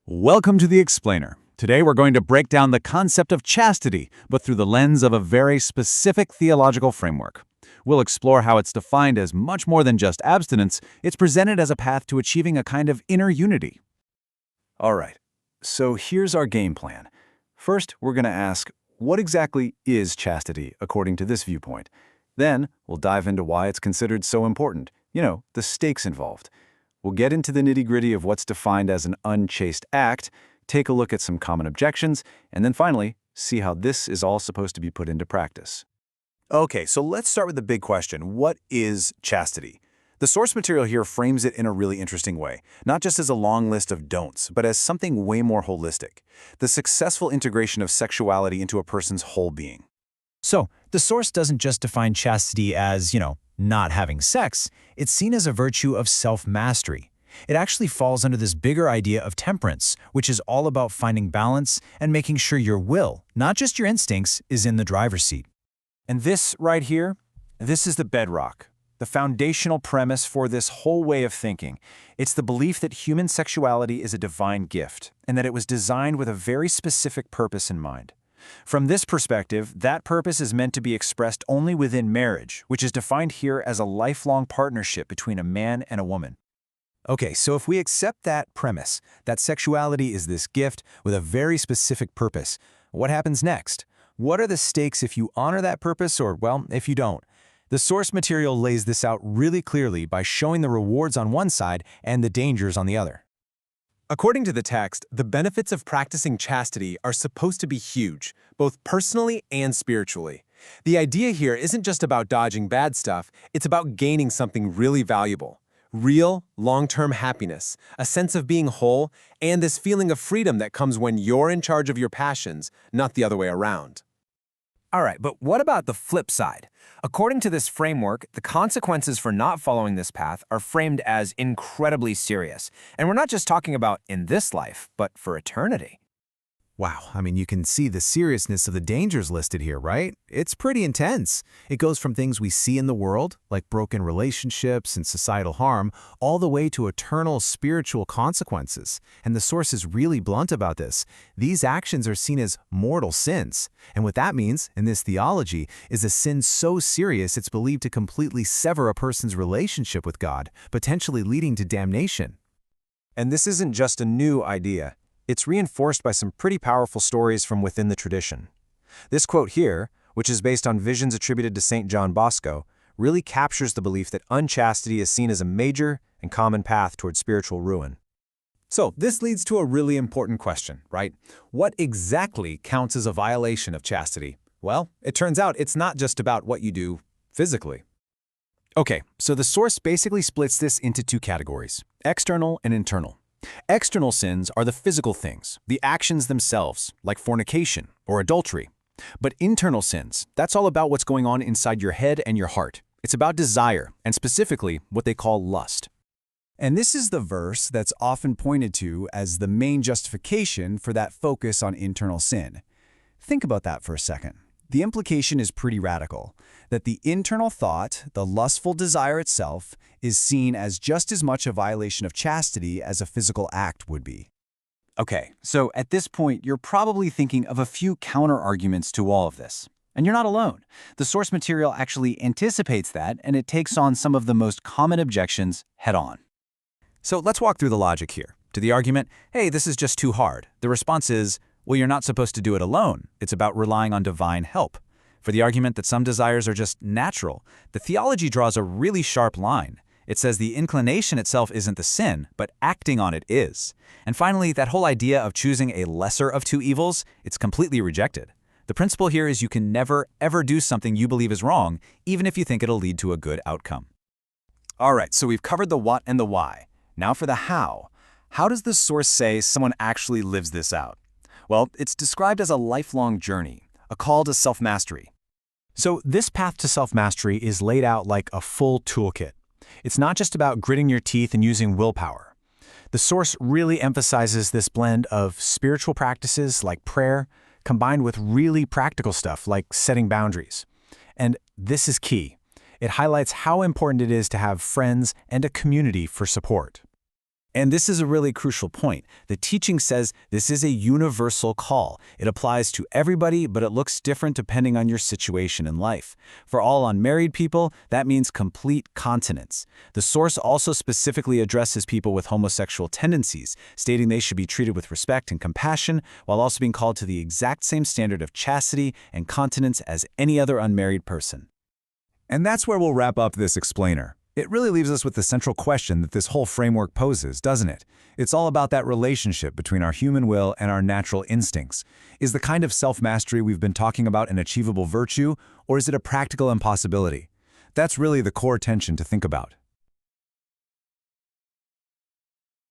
Welcome to the Explainer. Today we're going to break down the concept of chastity, but through the lens of a very specific theological framework. We'll explore how it's defined as much more than just abstinence. It's presented as a path to achieving a kind of inner unity. All right, so here's our game plan. First, we're going to ask, what exactly is chastity according to this viewpoint? Then, we'll dive into why it's considered so important. The stakes involved. We'll get into the nitty-gritty of what's defined as an unchaste act, take a look at some common objections, and then finally, see how this is all supposed to be put into practice. Okay, so let's start with the big question. What is chastity? The source material here frames it in a really interesting way, not just as a long list of don'ts, but as something way more holistic. The successful integration of sexuality into a person's whole being. So, the source doesn't just define chastity as, not having sex. It's seen as a virtue of self-mastery. It actually falls under this bigger idea of temperance, which is all about finding balance and making sure your will, not just your instincts, is in the driver's seat. And this right here, this is the bedrock, the foundational premise for this whole way of thinking. It's the belief that human sexuality is a divine gift, and that it was designed with a very specific purpose in mind. From this perspective, that purpose is meant to be expressed only within marriage, which is defined here as a lifelong partnership between a man and a woman. Okay, so if we accept that premise, that sexuality is this gift with a very specific purpose, what happens next? What are the stakes if you honor that purpose or, well, if you don't? The source material lays this out really clearly by showing the rewards on one side and the dangers on the other. According to the text, the benefits of practicing chastity are supposed to be huge, both personally and spiritually. The idea here isn't just about dodging bad stuff, it's about gaining something really valuable. Real, long-term happiness, a sense of being whole, and this feeling of freedom that comes when you're in charge of your passions, not the other way around. All right, but what about the flip side? According to this framework, the consequences for not following this path are framed as incredibly serious. And we're not just talking about in this life, but for eternity. Wow, you can see the seriousness of the dangers listed here, right? It's pretty intense. It goes from things we see in the world, like broken relationships and societal harm, all the way to eternal spiritual consequences. And the source is really blunt about this. These actions are seen as mortal sins. And what that means, in this theology, is a sin so serious it's believed to completely sever a person's relationship with God, potentially leading to damnation. And this isn't just a new idea. It's reinforced by some pretty powerful stories from within the tradition. This quote here, which is based on visions attributed to St. John Bosco, really captures the belief that unchastity is seen as a major and common path toward spiritual ruin. So this leads to a really important question, right? What exactly counts as a violation of chastity? Well, it turns out it's not just about what you do physically. Okay, so the source basically splits this into two categories, external and internal. External sins are the physical things, the actions themselves, like fornication or adultery. But internal sins, that's all about what's going on inside your head and your heart. It's about desire, and specifically what they call lust. And this is the verse that's often pointed to as the main justification for that focus on internal sin. Think about that for a second. The implication is pretty radical, that the internal thought, the lustful desire itself, is seen as just as much a violation of chastity as a physical act would be. Okay, so at this point, you're probably thinking of a few counter-arguments to all of this. And you're not alone. The source material actually anticipates that, and it takes on some of the most common objections head-on. So let's walk through the logic here. To the argument, hey, this is just too hard. The response is, well, you're not supposed to do it alone. It's about relying on divine help. For the argument that some desires are just natural, the theology draws a really sharp line. It says the inclination itself isn't the sin, but acting on it is. And finally, that whole idea of choosing a lesser of two evils, it's completely rejected. The principle here is you can never, ever do something you believe is wrong, even if you think it'll lead to a good outcome. All right, so we've covered the what and the why. Now for the how. How does the source say someone actually lives this out? Well, it's described as a lifelong journey, a call to self-mastery. So this path to self-mastery is laid out like a full toolkit. It's not just about gritting your teeth and using willpower. The source really emphasizes this blend of spiritual practices like prayer, combined with really practical stuff like setting boundaries. And this is key. It highlights how important it is to have friends and a community for support. And this is a really crucial point. The teaching says this is a universal call. It applies to everybody, but it looks different depending on your situation in life. For all unmarried people, that means complete continence. The source also specifically addresses people with homosexual tendencies, stating they should be treated with respect and compassion, while also being called to the exact same standard of chastity and continence as any other unmarried person. And that's where we'll wrap up this explainer. It really leaves us with the central question that this whole framework poses, doesn't it? It's all about that relationship between our human will and our natural instincts. Is the kind of self-mastery we've been talking about an achievable virtue, or is it a practical impossibility? That's really the core tension to think about.